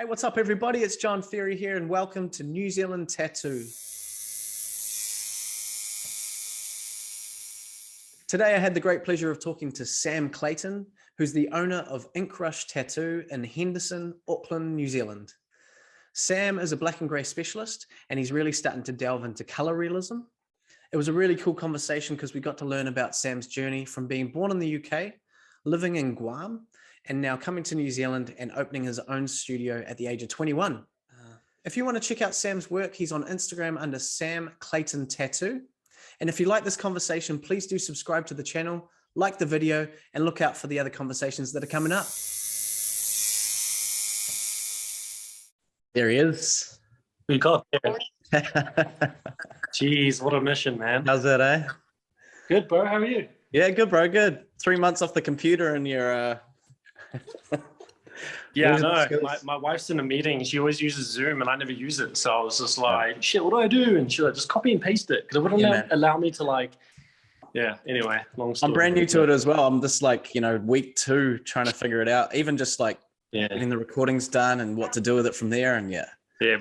Hey, what's up, everybody? It's John Ferry here, and welcome to New Zealand Tattoo. Today, I had the great pleasure of talking to Sam Clayton, who's the owner of Ink Rush Tattoo in Henderson, Auckland, New Zealand. Sam is a black and grey specialist, and he's really starting to delve into colour realism. It was a really cool conversation because we got to learn about Sam's journey from being born in the UK, living in Guam, and now coming to New Zealand and opening his own studio at the age of 21. If you want to check out Sam's work, he's on Instagram under Sam Clayton Tattoo. And if you like this conversation, please do subscribe to the channel, like the video, and look out for the other conversations that are coming up. There he is. We got there. Jeez, what a mission, man. How's that, eh? Good, bro. How are you? Yeah, good, bro. Good. 3 months off the computer and you're... Yeah, I know. My wife's in a meeting. She always uses Zoom and I never use it. So I was just like, shit, what do I do? And she's like, just copy and paste it. Because it wouldn't allow me to anyway, long story. I'm brand new to it as well. I'm just week 2 trying to figure it out. Even just getting the recordings done and what to do with it from there. And Yeah,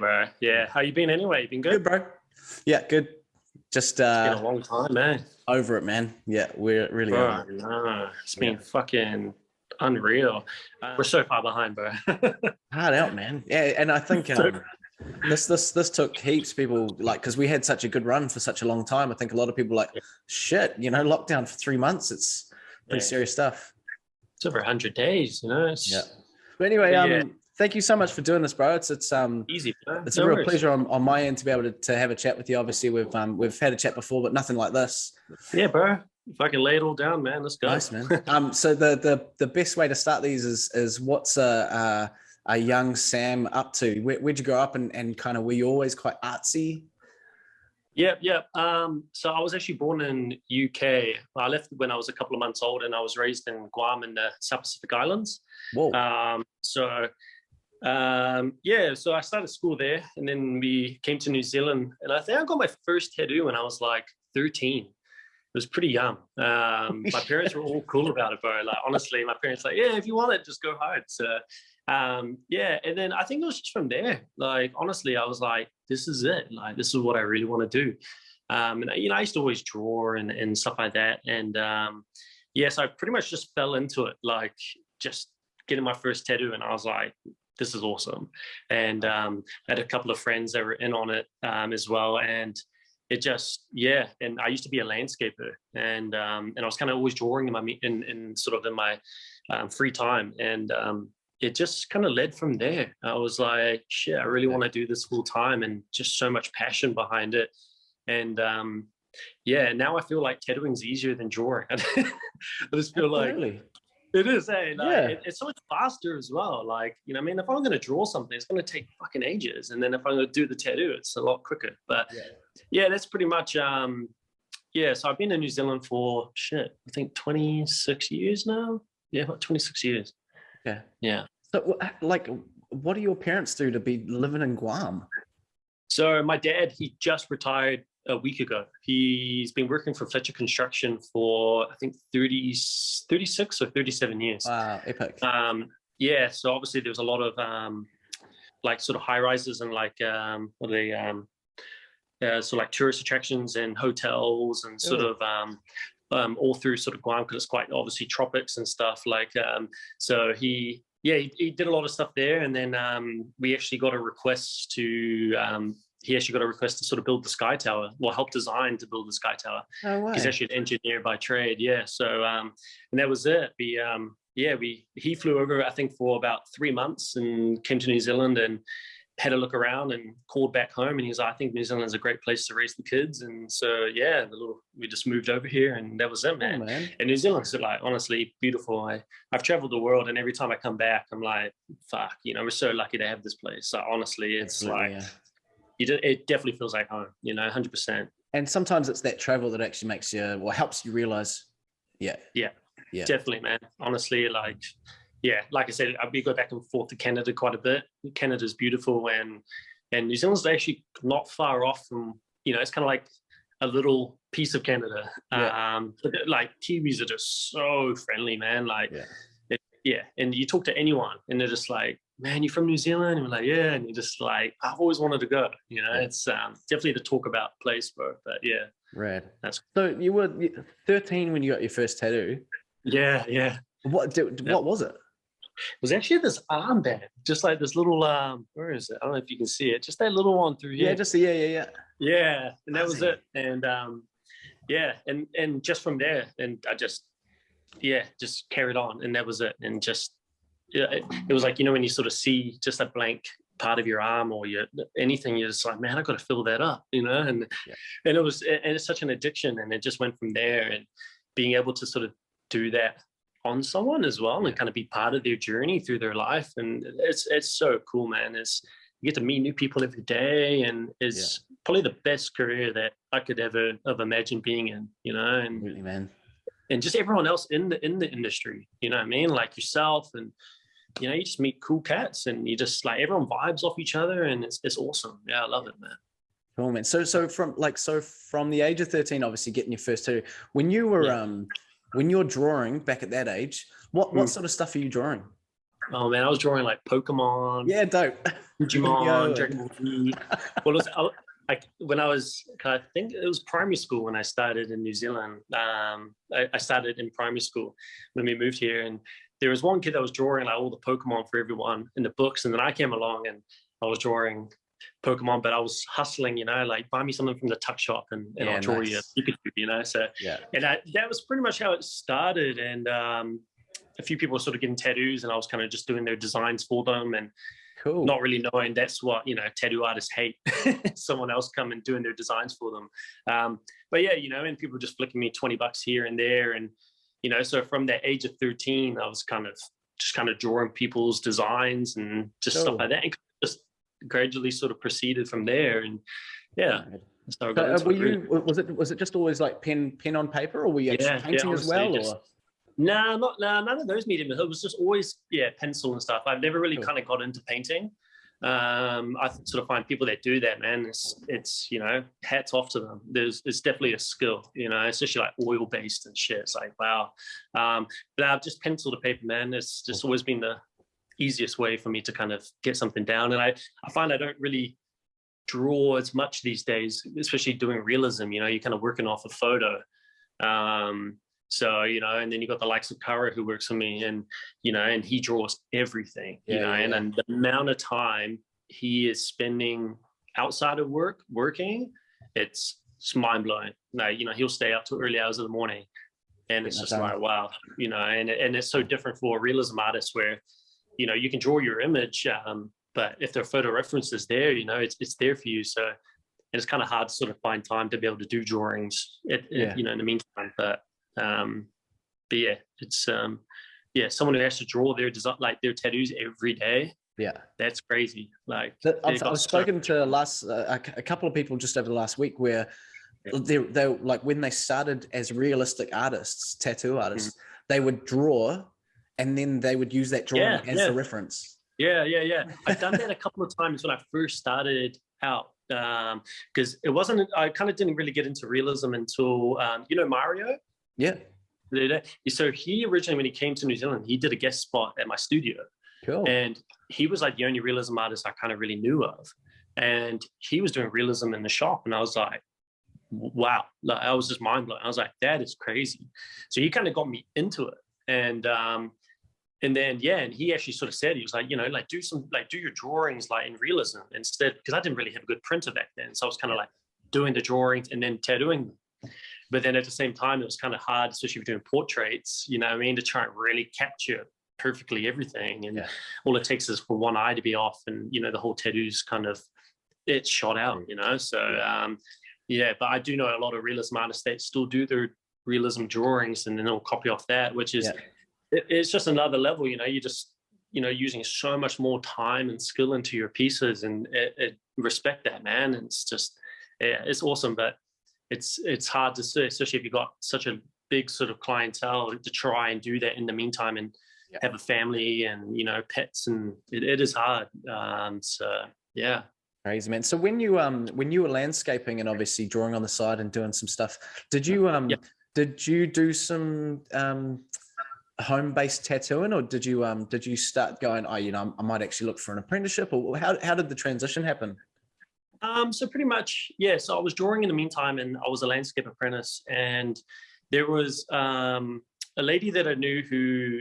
bro. Yeah. How you been anyway? You been good? Good, bro. Yeah, good. Just it's been a long time, man. Over it, man. Yeah, we're really over it. No, it's been fucking unreal. We're so far behind, bro. Hard out, man. Yeah, and I think this took heaps people because we had such a good run for such a long time. I think a lot of people shit, lockdown for 3 months. It's pretty serious stuff. It's over 100 days, Yeah. But anyway, thank you so much for doing this, bro. It's easy. Bro. It's a real pleasure on my end to be able to have a chat with you. Obviously, we've had a chat before, but nothing like this. Yeah, bro. If I can lay it all down, man, let's go. Nice, man. So the best way to start these is what's a young Sam up to? Where'd you grow up and kind of were you always quite artsy? Yeah. So I was actually born in UK. I left when I was a couple of months old, and I was raised in Guam in the South Pacific Islands. Whoa. So I started school there, and then we came to New Zealand, and I think I got my first tattoo when I was 13. It was pretty young. My parents were all cool about it, bro. Honestly, my parents yeah, if you want it, just go hard. So, and then I think it was just from there. Honestly, I was this is it. This is what I really want to do. And I used to always draw and stuff like that. And so I pretty much just fell into it, just getting my first tattoo, and I was this is awesome. And I had a couple of friends that were in on it as well, and it just and I used to be a landscaper, and I was kind of always drawing in my free time, and it just kind of led from there. I was shit, I really want to do this full time, and just so much passion behind it. And now I feel like tattooing's easier than drawing. I just feel Really? It is, it's so much faster as well. If I'm going to draw something, it's going to take fucking ages. And then if I'm going to do the tattoo, it's a lot quicker. But that's pretty much, so I've been in New Zealand for I think 26 years now. Yeah, about 26 years. Yeah. Yeah. So what do your parents do to be living in Guam? So my dad, he just retired a week ago. He's been working for Fletcher Construction for I think 36 or 37 years. Wow, epic. So obviously there was a lot of sort of high rises and tourist attractions and hotels and sort of all through sort of Guam, because it's quite obviously tropics and stuff. So he did a lot of stuff there, and then we actually got a request to sort of build the Sky Tower, help design to build the Sky Tower. Oh, wow. He's actually an engineer by trade. Yeah. So, and that was it. He flew over, I think, for about 3 months and came to New Zealand and had a look around and called back home. And he was I think New Zealand is a great place to raise the kids. And so, we just moved over here, and that was it, man. Oh, man. And New Zealand's honestly beautiful. I've traveled the world, and every time I come back, I'm fuck, we're so lucky to have this place. So honestly, it's it definitely feels like home, 100%. And sometimes it's that travel that actually makes you, helps you realize. Yeah. Definitely, man. Honestly, like I said, we go back and forth to Canada quite a bit. Canada's beautiful, and New Zealand's actually not far off from, it's kind of like a little piece of Canada. Kiwis are just so friendly, man. And you talk to anyone and they're just man, you from New Zealand? And we're like, yeah. And you're just like, I've always wanted to go. You know, it's definitely the talk about place, bro. But yeah. Rad. That's So you were 13 when you got your first tattoo. yeah, yeah. What was it? It was actually this armband, just like this little where is it? I don't know if you can see it. Just that little one through here. Yeah, just yeah. Yeah, and that was it. And yeah, and just from there, and I just carried on, and that was it. And just it was like, you know, when you sort of see just a blank part of your arm or anything, you're just like, man, I got to fill that up, you know. And it's such an addiction, and it just went from there. And being able to sort of do that on someone as well, and kind of be part of their journey through their life, and it's so cool, man. You get to meet new people every day, and it's probably the best career that I could ever have imagined being in, you know. And really, man, and just everyone else in the industry, you know what I mean, like yourself, and you know, you just meet cool cats, and you just like everyone vibes off each other, and it's awesome. Yeah, I love it, man. Cool, man. So from the age of 13, obviously getting your first tattoo, when you were when you're drawing back at that age, what sort of stuff are you drawing? Oh man, I was drawing like Pokemon. Yeah, dope. Digimon, Dragon Ball Z. Well, I think it was primary school when I started in New Zealand. I started in primary school when we moved here, and there was one kid that was drawing like all the Pokemon for everyone in the books, and then I came along and I was drawing Pokemon, but I was hustling, you know, like buy me something from the tuck shop and I'll draw you a Pikachu, you know. So and that was pretty much how it started. And a few people were sort of getting tattoos, and I was kind of just doing their designs for them, and not really knowing that's what, you know, tattoo artists hate. Someone else come and doing their designs for them. But yeah, you know, and people just flicking me $20 here and there, and you know, so from that age of 13, I was kind of drawing people's designs and just stuff like that, and just gradually sort of proceeded from there. And so was it just always like pen on paper, or were you actually painting as well? None of those mediums. It was just always pencil and stuff. I've never really kind of got into painting. I sort of find people that do that, man, it's you know, hats off to them. It's definitely a skill, you know, especially like oil based and shit. It's like, wow. But I've just pencil to paper, man. It's just always been the easiest way for me to kind of get something down. And I find I don't really draw as much these days, especially doing realism. You know, you're kind of working off a photo. So, you know, and then you got the likes of Kara who works for me, and, you know, and he draws everything, you know, and the amount of time he is spending outside of working, it's mind blowing. Like, you know, he'll stay up till early hours of the morning, and it's just like, wow, you know, and it's so different for a realism artist where, you know, you can draw your image, but if the photo reference is there, you know, it's there for you. So, and it's kind of hard to sort of find time to be able to do drawings, you know, in the meantime. But yeah, it's someone who has to draw their design, like their tattoos every day. Yeah, that's crazy. Like I've spoken to a couple of people just over the last week where they like, when they started as realistic artists, tattoo artists, they would draw, and then they would use that drawing as the reference. Yeah. I've done that a couple of times when I first started out, because I kind of didn't really get into realism until you know, Mario. Yeah. So he originally, when he came to New Zealand, he did a guest spot at my studio. Cool. And he was like the only realism artist I kind of really knew of. And he was doing realism in the shop. And I was like, wow. Like, I was just mind blown. I was like, that is crazy. So he kind of got me into it. And then, and he actually sort of said, he was like, you know, like do your drawings like in realism instead, because I didn't really have a good printer back then. So I was kind of like doing the drawings and then tattooing them. But then at the same time, it was kind of hard, especially if you're doing portraits, you know what I mean, to try and really capture perfectly everything. And all it takes is for one eye to be off, and, you know, the whole tattoo's kind of, it's shot out, you know. So, but I do know a lot of realism artists that still do their realism drawings, and then they'll copy off that, which is, it's just another level, you know. You just, you know, using so much more time and skill into your pieces, and respect that, man. And it's just, it's awesome. But it's hard to say, especially if you've got such a big sort of clientele, to try and do that in the meantime, and have a family and, you know, pets, and it is hard. So yeah. Crazy, man. So when you were landscaping and obviously drawing on the side and doing some stuff, did you do some home-based tattooing, or did you start going, oh, I might actually look for an apprenticeship, or how did the transition happen? So pretty much, yeah. So I was drawing in the meantime, and I was a landscape apprentice, and there was a lady that I knew who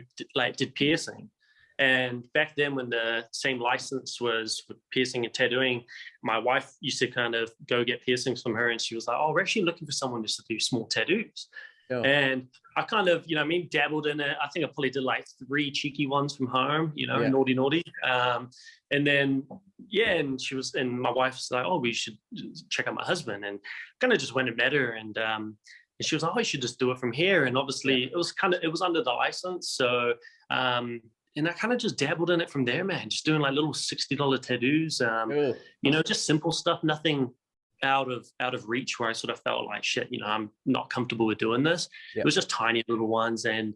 did piercing. And back then, when the same license was for piercing and tattooing, my wife used to kind of go get piercings from her, and she was like, "Oh, we're actually looking for someone just to do small tattoos." Oh. And I kind of, dabbled in it. I think I probably did like 3 cheeky ones from home, naughty. And then, and my wife was like, "Oh, we should check out my husband," and kind of just went and met her, and she was like, "Oh, you should just do it from here." And obviously, it was under the license, so. And I kind of just dabbled in it from there, man. Just doing like little $60 tattoos, just simple stuff, nothing out of reach where I sort of felt like shit. I'm not comfortable with doing this. It was just tiny little ones, and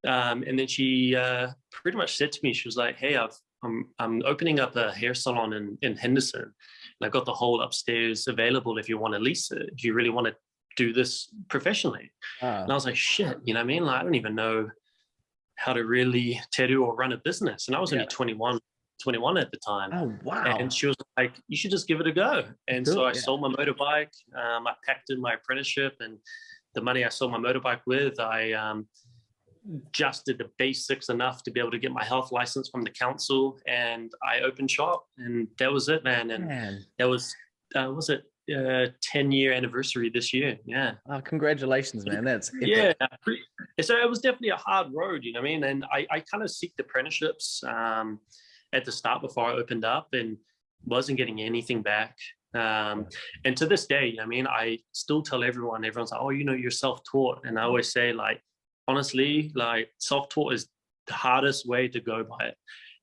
then she pretty much said to me, she was like, "Hey, I'm opening up a hair salon in Henderson, and I've got the whole upstairs available if you want to lease it. If you really want to do this professionally." And I was like, "Shit," you know what I mean? Like, I don't even know how to really tattoo or run a business. And I was only 21 at the time. Oh, wow. And she was like, "You should just give it a go." And so I sold my motorbike. I packed in my apprenticeship, and the money I sold my motorbike with, I just did the basics enough to be able to get my health license from the council, and I opened shop, and that was it, man. And that was 10-year anniversary this year. Yeah. Oh, congratulations, man. That's epic. Yeah. So it was definitely a hard road, you know what I mean? And I kind of seeked apprenticeships at the start before I opened up, and wasn't getting anything back. And to this day, you know what I mean, I still tell everyone's like, "Oh, you're self-taught." And I always say, like, honestly, like, self-taught is the hardest way to go by it.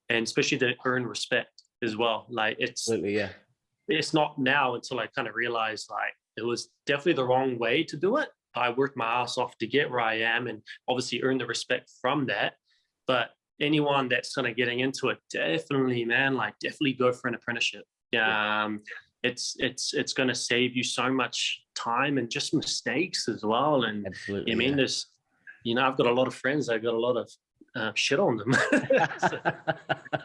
And especially to earn respect as well. Like, Absolutely, yeah. It's not now until I kind of realized, like, it was definitely the wrong way to do it. I worked my ass off to get where I am, and obviously earn the respect from that. But anyone that's kind of getting into it, definitely go for an apprenticeship. It's going to save you so much time and just mistakes as well. And absolutely, I mean, there's, I've got a lot of friends. I've got a lot of shit on them,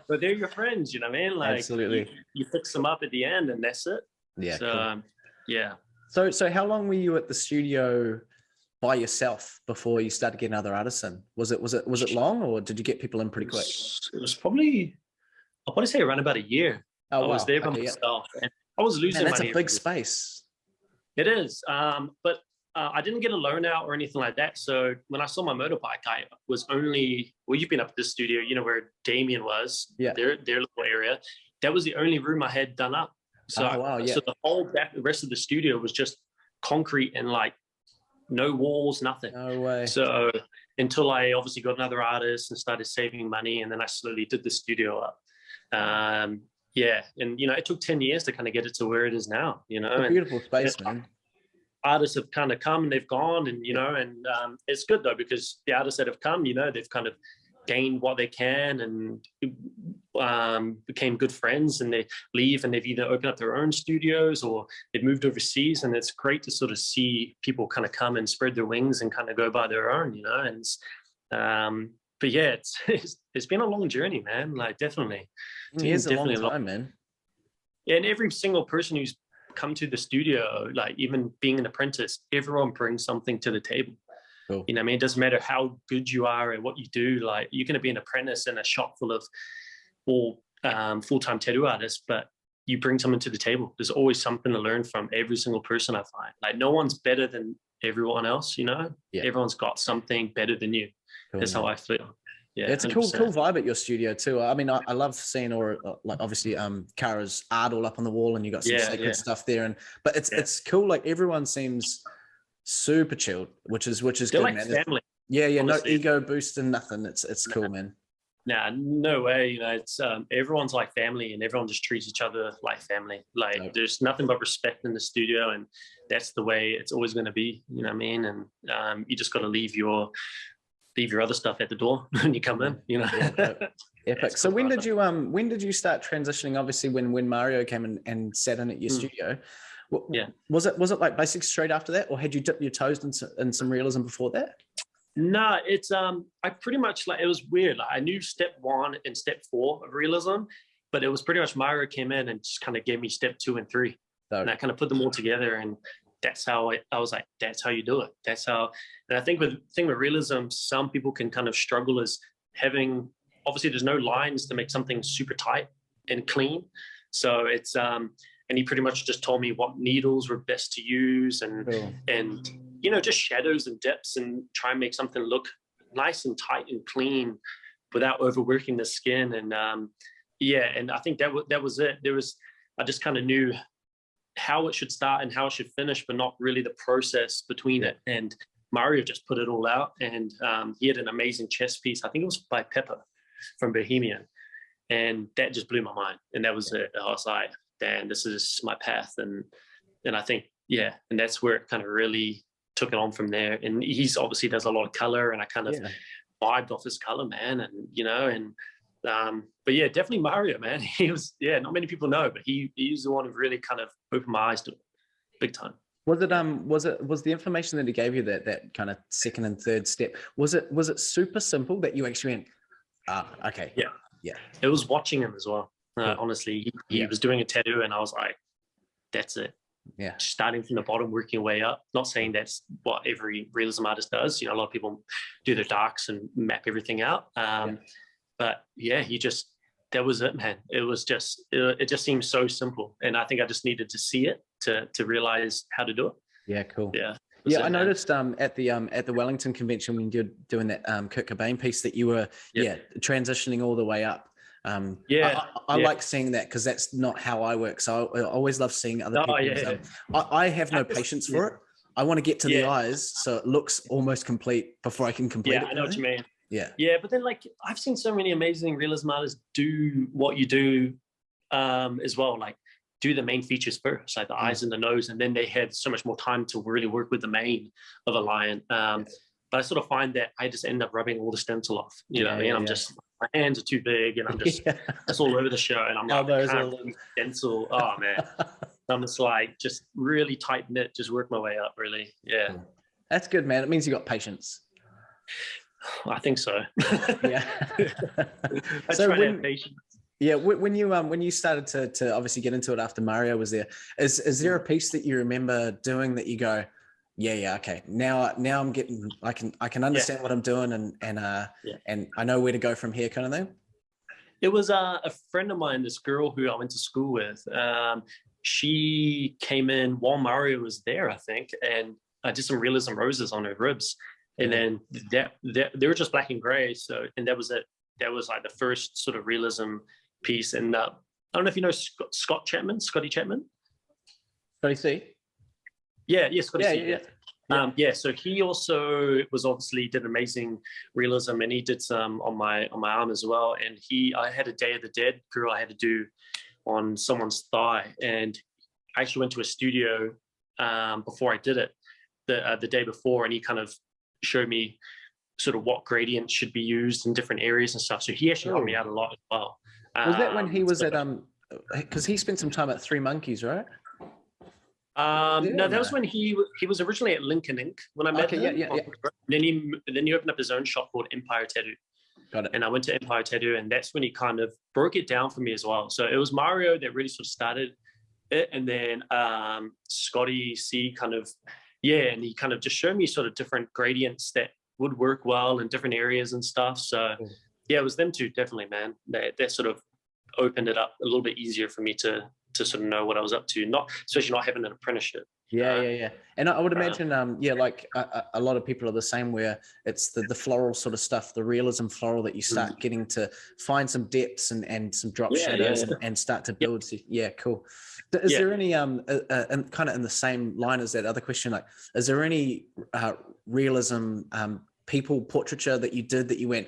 but they're your friends, you know what I mean? Like, absolutely, you fix them up at the end, and that's it. Yeah. So cool. Yeah. So how long were you at the studio by yourself before you started getting other artists in? Was it long, or did you get people in pretty quick? It was probably, I'll probably say around about a year. Oh, I was there by myself, and I was losing money. That's a big space. It is, but I didn't get a loan out or anything like that. So when I saw my motorbike, I was only, you've been up at this studio, where Damien was, their little area. That was the only room I had done up. So, so the whole back, the rest of the studio was just concrete and like no walls, nothing. No way. So until I obviously got another artist and started saving money, and then I slowly did the studio up. And it took 10 years to kind of get it to where it is now. It's a beautiful space, man. Artists have kind of come and they've gone, and it's good though, because the artists that have come, they've kind of gained what they can and became good friends, and they leave and they've either opened up their own studios or they've moved overseas. And it's great to sort of see people kind of come and spread their wings and kind of go by their own, and but yeah, it's been a long journey, man. Like, definitely. It's a long time, man. Yeah, and every single person who's come to the studio, like even being an apprentice, everyone brings something to the table. Cool. You know what I mean? It doesn't matter how good you are and what you do. Like, you're going to be an apprentice in a shop full of all full-time tattoo artists, but you bring something to the table. There's always something to learn from every single person, I find. Like, no one's better than everyone else, Yeah. Everyone's got something better than you. Cool, that's how I feel. Yeah, it's 100%. a cool vibe at your studio too. I mean, I love seeing, or like, obviously Kara's art all up on the wall, and you got some sacred stuff there. But it's cool. Like, everyone seems super chilled, which is They're good, like man. Family. Yeah, honestly. No ego boost and nothing. It's cool, man. Nah, no way. It's everyone's like family, and everyone just treats each other like family. Like, there's nothing but respect in the studio, and that's the way it's always going to be. You know what I mean? And you just got to leave your other stuff at the door when you come in. Epic. So when did you start transitioning? Obviously, when Mario came and sat in at your studio. Was it like basically straight after that, or had you dipped your toes in some realism before that? No, it's I pretty much like, it was weird. Like I knew step 1 and step 4 of realism, but it was pretty much Mario came in and just kind of gave me step 2 and 3. So, And I kind of put them all together, and that's how I was like, that's how you do it. That's how. And I think with realism, some people can kind of struggle as having, obviously there's no lines to make something super tight and clean. So it's and he pretty much just told me what needles were best to use, and you know, just shadows and depths, and try and make something look nice and tight and clean without overworking the skin. And yeah, and I think that was it. I just kind of knew how it should start and how it should finish, but not really the process between it. And Mario just put it all out, and he had an amazing chest piece. I think it was by Pepper from Bohemian, and that just blew my mind. And that was it. I was like, damn, this is my path. And I think, yeah, and that's where it kind of really took it on from there. And he's obviously does a lot of color, and I kind of vibed off his color, man. And you know, and but yeah, definitely Mario, man. He was, yeah, not many people know, but he's the one who really kind of opened my eyes to it big time. Was the information that he gave you, that kind of second and third step, was it super simple that you actually went, okay. Yeah. It was watching him as well. Honestly, he was doing a tattoo, and I was like, that's it. Yeah. Starting from the bottom, working your way up. Not saying that's what every realism artist does. You know, a lot of people do their darks and map everything out. But yeah, that was it, man. It was just, it just seemed so simple. And I think I just needed to see it to realize how to do it. Yeah, cool. Yeah. Yeah, I noticed at the Wellington convention when you're doing that Kurt Cobain piece that you were transitioning all the way up. I like seeing that, because that's not how I work. So I always love seeing other people. I have no patience for it. I want to get to the eyes so it looks almost complete before I can complete it. I know what you mean. Yeah, but then like I've seen so many amazing realism artists do what you do as well, like do the main features first, like the eyes and the nose, and then they had so much more time to really work with the mane of a lion. But I sort of find that I just end up rubbing all the stencil off. You know what I mean? I'm just, my hands are too big, and I'm just that's all over the show, and I'm like, I can't really stencil. Oh man, I'm just like just really tight knit, just work my way up. Really, yeah. That's good, man. It means you got patience. I think so. Yeah. I try to have patience. Yeah, when you started to obviously get into it after Mario was there, is there a piece that you remember doing that you go, okay, now I'm getting, I can understand what I'm doing, and I know where to go from here, kind of thing? It was a friend of mine, this girl who I went to school with. She came in while Mario was there, I think, and I did some realism roses on her ribs. And then they were just black and gray. So, and that was it. That was like the first sort of realism piece. And I don't know if you know Scotty Chapman. Scotty C? Yeah, Scotty C. Yeah. So he also was obviously did amazing realism, and he did some on my arm as well. And I had a Day of the Dead girl I had to do on someone's thigh, and I actually went to a studio before I did it the day before, and he kind of showed me sort of what gradients should be used in different areas and stuff. So he actually helped me out a lot as well. Was that when he was at because he spent some time at Three Monkeys, right? No, that was when he was originally at Lincoln Inc. when I met him. Yeah. Then he opened up his own shop called Empire Tattoo. Got it. And I went to Empire Tattoo, and that's when he kind of broke it down for me as well. So it was Mario that really sort of started it, and then Scotty C kind of, and he kind of just showed me sort of different gradients that would work well in different areas and stuff. So it was them two, definitely, man. That sort of opened it up a little bit easier for me to sort of know what I was up to, especially not having an apprenticeship. Yeah. And I would imagine, like a lot of people are the same, where it's the floral sort of stuff, the realism floral, that you start getting to find some depths and some drop shadows and start to build. Yeah, cool. Is there any, and kind of in the same line as that other question, like, is there any realism people portraiture that you did that you went,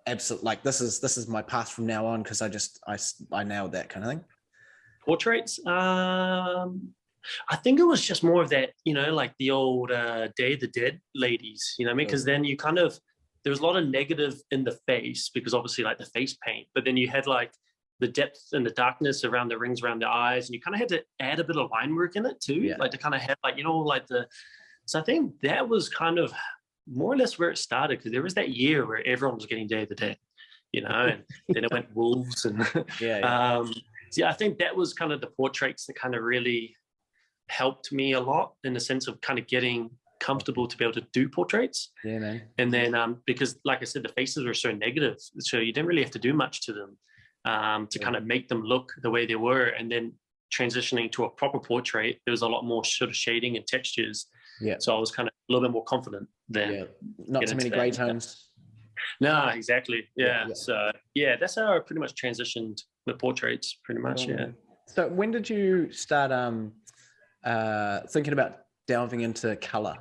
absolutely, like this is my path from now on, because I nailed that kind of thing? Portraits? I think it was just more of that, like the old Day of the Dead ladies, you know what I mean? Because then you kind of, there was a lot of negative in the face, because obviously like the face paint, but then you had like the depth and the darkness around the rings around the eyes, and you kind of had to add a bit of line work in it too, like to kind of have like, so I think that was kind of more or less where it started, because there was that year where everyone was getting Day of the Dead, and then it went wolves and so yeah, I think that was kind of the portraits that kind of really helped me a lot in the sense of kind of getting comfortable to be able to do portraits. Yeah, man. And then because like I said, the faces were so negative, so you didn't really have to do much to them to kind of make them look the way they were. And then transitioning to a proper portrait, there was a lot more sort of shading and textures. Yeah. So I was kind of a little bit more confident then. Not too many gray tones. No, exactly. Yeah. So yeah, that's how I pretty much transitioned the portraits pretty much. Yeah. So when did you start thinking about delving into color?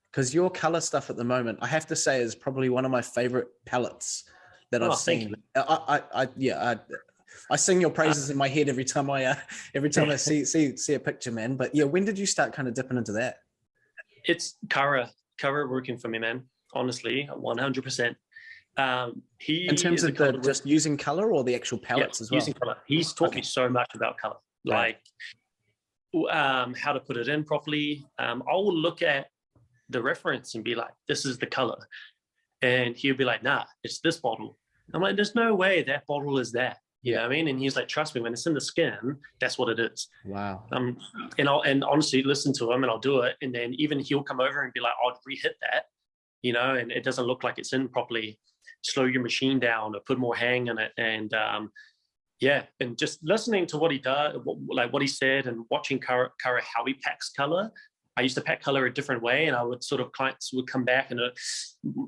Because your color stuff at the moment, I have to say, is probably one of my favorite palettes that I've seen. I sing your praises in my head every time I see a picture, man. But yeah, when did you start kind of dipping into that? It's Kara working for me, man. Honestly, 100%. He in terms of just using color or the actual palettes as well. Using color. He's taught me so much about color, like how to put it in properly. I will look at the reference and be like, "This is the color," and he'll be like, "Nah, it's this bottle." I'm like, "There's no way that bottle is that." You know what I mean? And he's like, "Trust me, when it's in the skin, that's what it is." Wow. And honestly listen to him and I'll do it. And then even he'll come over and be like, "I'll re-hit that," and it doesn't look like it's in properly. Slow your machine down or put more hang in it. And and just listening to what he does, what he said, and watching Kara how he packs color. I used to pack color a different way, and I would clients would come back and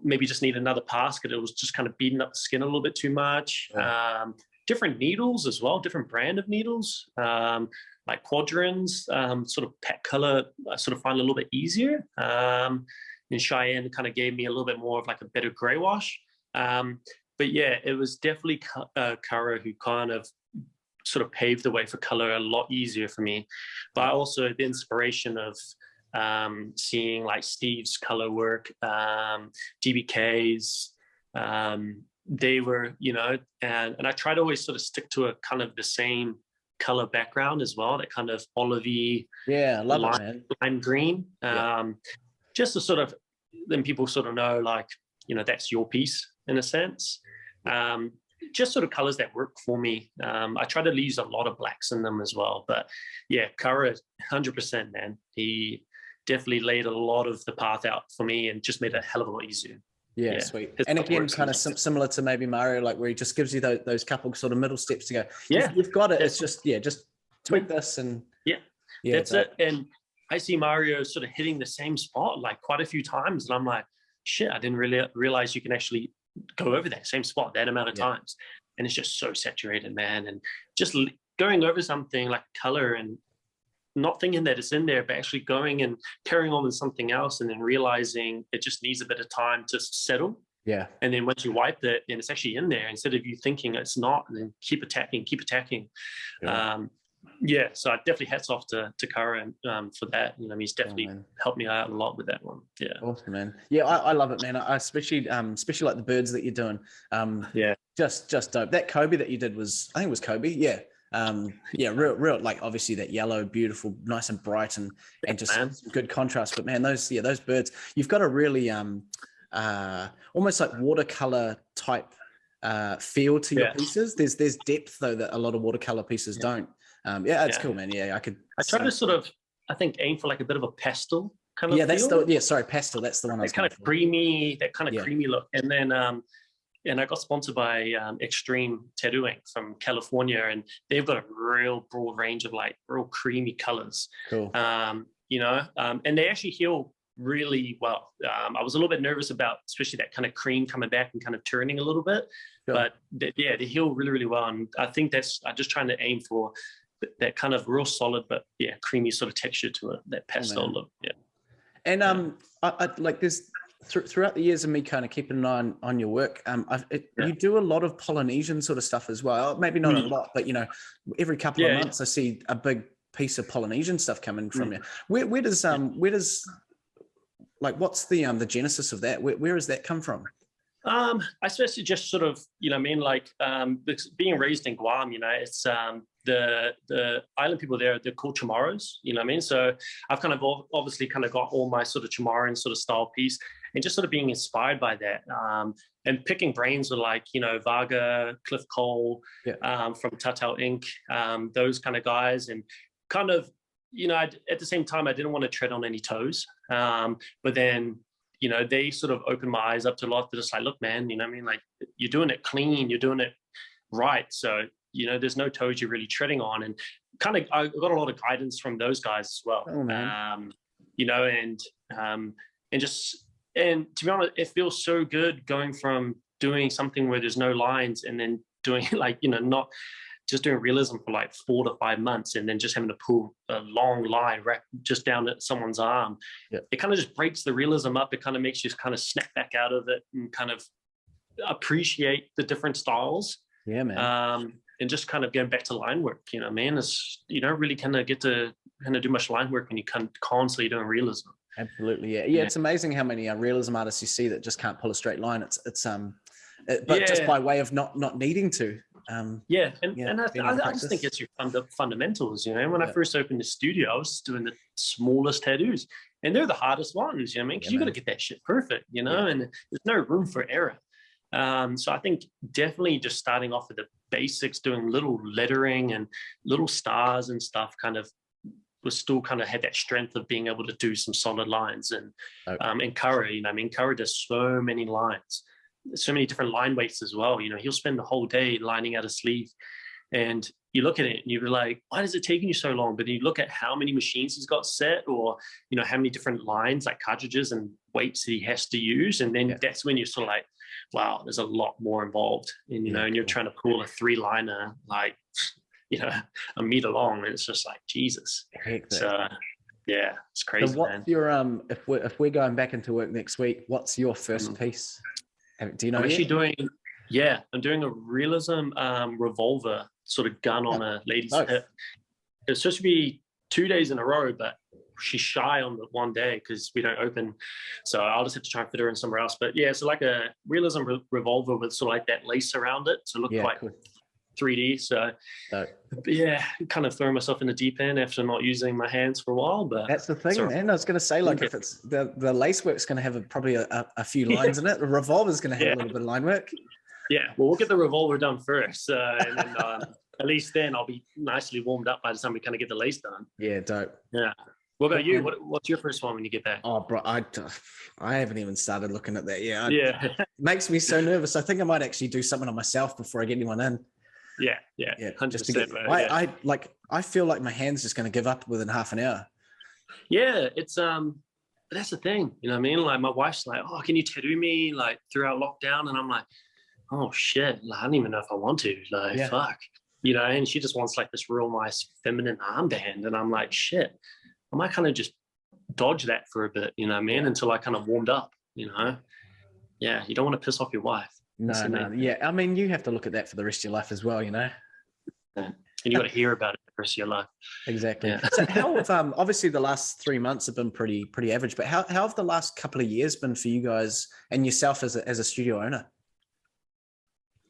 maybe just need another pass because it was just kind of beating up the skin a little bit too much. Yeah. Different needles as well, different brand of needles, like quadrants, sort of pack color, I sort of find a little bit easier. And Cheyenne kind of gave me a little bit more of like a better gray wash. But yeah, it was definitely Kara who kind of sort of paved the way for color a lot easier for me. But also the inspiration of seeing like Steve's color work, DBK's, they were, and I try to always sort of stick to a kind of the same color background as well, that kind of olivey, lime green, just to sort of, then people sort of know like, that's your piece in a sense. Just sort of colors that work for me. I try to use a lot of blacks in them as well. But yeah, Kara, 100%, man. He definitely laid a lot of the path out for me and just made it a hell of a lot easier. Yeah, sweet. And again, kind of similar to maybe Mario, like where he just gives you those couple sort of middle steps to go, you've got it. It's just, just tweak this and that's it. And I see Mario sort of hitting the same spot like quite a few times. And I'm like, shit, I didn't really realize you can actually go over that same spot that amount of times. And it's just so saturated, man. And just going over something like color and not thinking that it's in there, but actually going and carrying on with something else and then realizing it just needs a bit of time to settle. Yeah. And then once you wipe it, then it's actually in there instead of you thinking it's not, and then keep attacking. Yeah. So I definitely hats off to Kara for that. He's definitely helped me out a lot with that one. Yeah. Awesome, man. Yeah, I love it, man. I especially like the birds that you're doing. Just dope. That Kobe that you did I think it was Kobe. Yeah. Real like obviously that yellow, beautiful, nice and bright and just good contrast. But man, those birds, you've got a really almost like watercolor type feel to your pieces. There's depth though that a lot of watercolor pieces don't. It's cool, man. Yeah, I try to sort of, I think, aim for like a bit of a pastel kind of feel. Pastel. That's the one. That kind of creamy look. And then, and I got sponsored by Extreme Tattooing from California, and they've got a real broad range of like real creamy colors. Cool. And they actually heal really well. I was a little bit nervous about, especially that kind of cream coming back and kind of turning a little bit, but they heal really, really well. And I think I'm just trying to aim for that kind of real solid, but creamy sort of texture to it, that pastel look. Yeah. And I like this throughout the years of me kind of keeping an eye on your work. You do a lot of Polynesian sort of stuff as well. Maybe not a lot, but every couple of months I see a big piece of Polynesian stuff coming from you. Where does like what's the genesis of that? Where does that come from? I suppose it just sort of, like being raised in Guam, it's the island people there, they're called Chamorros, So I've kind of obviously kind of got all my sort of Chamorro sort of style piece. and just sort of being inspired by that. And picking brains with like, you know, Vaga, Cliff Cole, from Tattoo Inc., those kind of guys, and kind of, you know, at the same time, I didn't want to tread on any toes. But then, you know, they sort of opened my eyes up to a lot. They're just like, look, man, you know what I mean? Like, you're doing it clean, you're doing it right. So, you know, there's no toes you're really treading on. And kind of, I got a lot of guidance from those guys as well. Oh, man. You know, and to be honest, it feels so good going from doing something where there's no lines and then doing like, you know, not just doing realism for like 4 to 5 months and then just having to pull a long line right just down at someone's arm. It kind of just breaks the realism up. It kind of makes you kind of snap back out of it and kind of appreciate the different styles. Yeah, man. And just kind of going back to line work, you know, man, it's, you don't really kind of get to kind of do much line work when you can constantly doing realism. Absolutely. Yeah. It's amazing how many realism artists you see that just can't pull a straight line. But just by way of not needing to. And I just think it's your fundamentals, you know. When I first opened the studio, I was doing the smallest tattoos, and they're the hardest ones, you know what I mean? Because you got to get that shit perfect, you know, and there's no room for error. So I think definitely just starting off with the basics, doing little lettering and little stars and stuff, kind of was still kind of had that strength of being able to do some solid lines. And Curry, you know, I mean, Curry does so many lines, so many different line weights as well. You know, he'll spend the whole day lining out a sleeve, and you look at it and you're like, why is it taking you so long? But then you look at how many machines he's got set, or, you know, how many different lines, like cartridges and weights that he has to use. And then that's when you're sort of like, wow, there's a lot more involved. And, you know, and you're trying to pull a 3-liner, like, you know, a meter long, and it's just like, Jesus. So yeah, it's crazy. So what's your if we're going back into work next week, what's your first piece? Do you know? I'm actually I'm doing a realism revolver sort of gun on a lady's hip. It's supposed to be 2 days in a row, but she's shy on the one day because we don't open, so I'll just have to try and fit her in somewhere else. But yeah, so like a realism revolver with sort of like that lace around it, so look quite cool. 3D. So kind of throwing myself in the deep end after not using my hands for a while. But that's the thing, man. I was going to say, like, if it's the lace work's going to have probably a few lines in it, the revolver's going to have a little bit of line work. Yeah, well, we'll get the revolver done first, and then at least then I'll be nicely warmed up by the time we kind of get the lace done. Yeah, dope. Yeah. What about you? What's your first one when you get back? Oh, bro, I haven't even started looking at that yet. It makes me so nervous. I think I might actually do something on myself before I get anyone in. Yeah, 100%. I feel like my hand's just going to give up within half an hour. Yeah, it's that's the thing, you know what I mean? Like, my wife's like, oh, can you tattoo me like throughout lockdown? And I'm like, oh shit, like, I don't even know if I want to. Like, fuck, you know. And she just wants like this real nice feminine armband, and I'm like, shit, I might kind of just dodge that for a bit, you know what I mean, until I kind of warmed up, you know. Yeah, you don't want to piss off your wife. No. Yeah, I mean, you have to look at that for the rest of your life as well, you know. And you got to hear about it the rest of your life. Exactly. Yeah. So how have obviously the last 3 months have been pretty average, but how have the last couple of years been for you guys and yourself as a studio owner?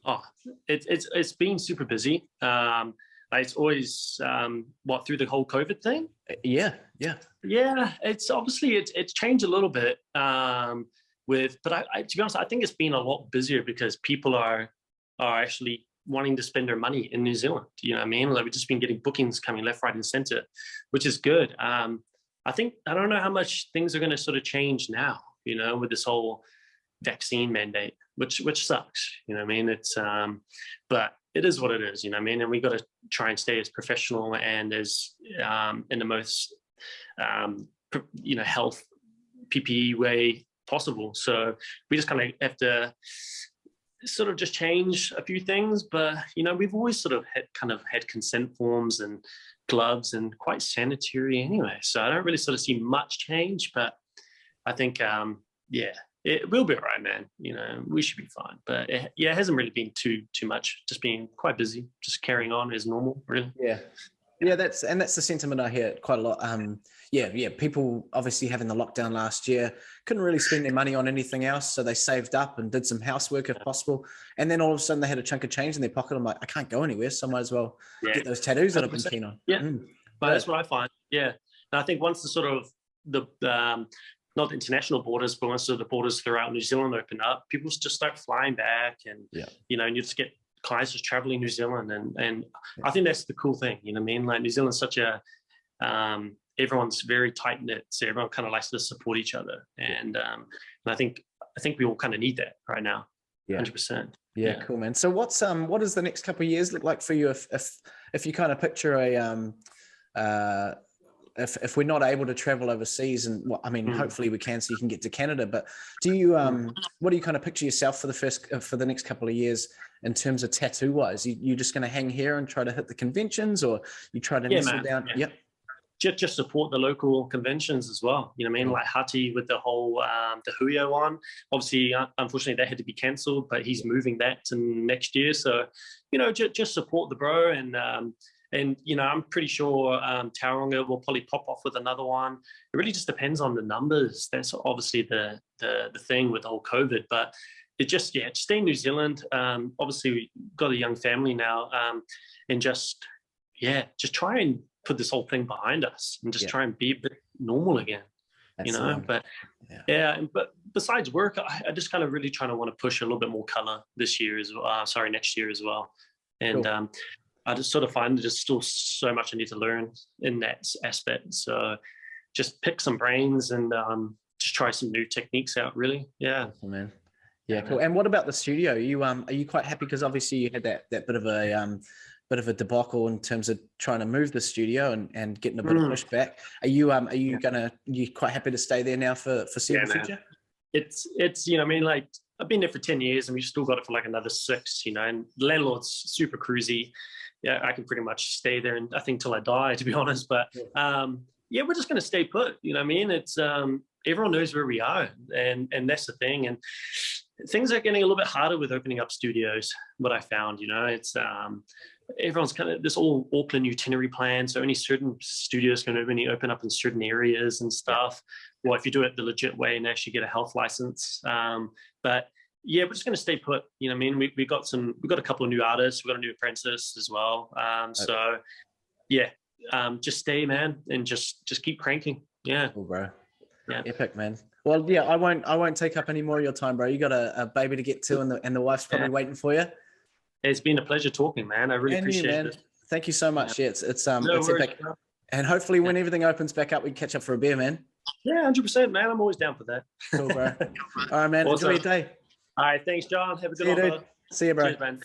Oh, it's been super busy. It's always through the whole COVID thing. Yeah. It's obviously it's changed a little bit. But I to be honest, I think it's been a lot busier because people are actually wanting to spend their money in New Zealand. You know what I mean? Like, we've just been getting bookings coming left, right, and center, which is good. I don't know how much things are going to sort of change now, you know, with this whole vaccine mandate, which sucks. You know what I mean? It's but it is what it is. You know what I mean? And we got to try and stay as professional and as in the most health PPE way possible. So we just kind of have to sort of just change a few things, but you know, we've always sort of had consent forms and gloves and quite sanitary anyway. So I don't really sort of see much change, but I think it will be all right, man. You know, we should be fine. But it hasn't really been too much. Just being quite busy, just carrying on as normal, really. Yeah, that's the sentiment I hear quite a lot. People obviously having the lockdown last year couldn't really spend their money on anything else, so they saved up and did some housework if possible. And then all of a sudden they had a chunk of change in their pocket. I'm like, I can't go anywhere, so I might as well get those tattoos that I've been keen on. Yeah, but that's what I find. Yeah, and I think once the sort of the not international borders, but once the borders throughout New Zealand open up, people just start flying back, and you know, and you just get clients just traveling New Zealand, and I think that's the cool thing. You know what I mean? Like New Zealand's such a everyone's very tight knit, so everyone kind of likes to support each other, and I think we all kind of need that right now. 100%. Yeah, cool, man. So what does the next couple of years look like for you if you kind of picture if we're not able to travel overseas, and I mean, hopefully we can, so you can get to Canada, but do you what do you kind of picture yourself for the next couple of years in terms of tattoo wise? You just going to hang here and try to hit the conventions, or you try to nestle down? Yeah. Just support the local conventions as well. You know what I mean? Like Hati with the whole the Huyo one. Obviously, unfortunately, that had to be cancelled, but he's moving that to next year. So, you know, just support the bro, and you know, I'm pretty sure Tauranga will probably pop off with another one. It really just depends on the numbers. That's obviously the thing with the whole COVID, but it just stay in New Zealand. Obviously, we've got a young family now, and just try and put this whole thing behind us, and just try and be a bit normal again. Excellent. You know, but besides work, I just kind of really want to push a little bit more color this year as well. Next year as well, and cool. I just sort of find there's still so much I need to learn in that aspect. So just pick some brains and just try some new techniques out. Really, Cool, man. Yeah, cool. And what about the studio? Are you quite happy, because obviously you had that bit of a debacle in terms of trying to move the studio and getting a bit of pushback. Are you quite happy to stay there now for the future? It's you know, I mean, like I've been there for 10 years, and we've still got it for like another 6, you know, and the landlord's super cruisy. Yeah, I can pretty much stay there, and I think till I die, to be honest. But we're just going to stay put. You know what I mean? It's everyone knows where we are, and that's the thing. And things are getting a little bit harder with opening up studios. What I found, you know, it's everyone's kind of this all Auckland itinerary plan. So only certain studios can only open up in certain areas and stuff. Well, if you do it the legit way and actually get a health license. But yeah, we're just going to stay put. You know what I mean? We've got a couple of new artists. We've got a new apprentice as well. So yeah, just stay, man, and just keep cranking. Yeah. Cool, bro. Yeah. Epic, man. Well, yeah, I won't take up any more of your time, bro. You got a baby to get to, and the wife's probably waiting for you. It's been a pleasure talking, man. I really appreciate it. Thank you so much. Yeah, it's epic. And hopefully when everything opens back up, we can catch up for a beer, man. Yeah, 100%, man. I'm always down for that. Cool, bro. All right, man. Awesome. Enjoy your day. All right. Thanks, John. Have a good one, brother. See you, bro. Cheers, man.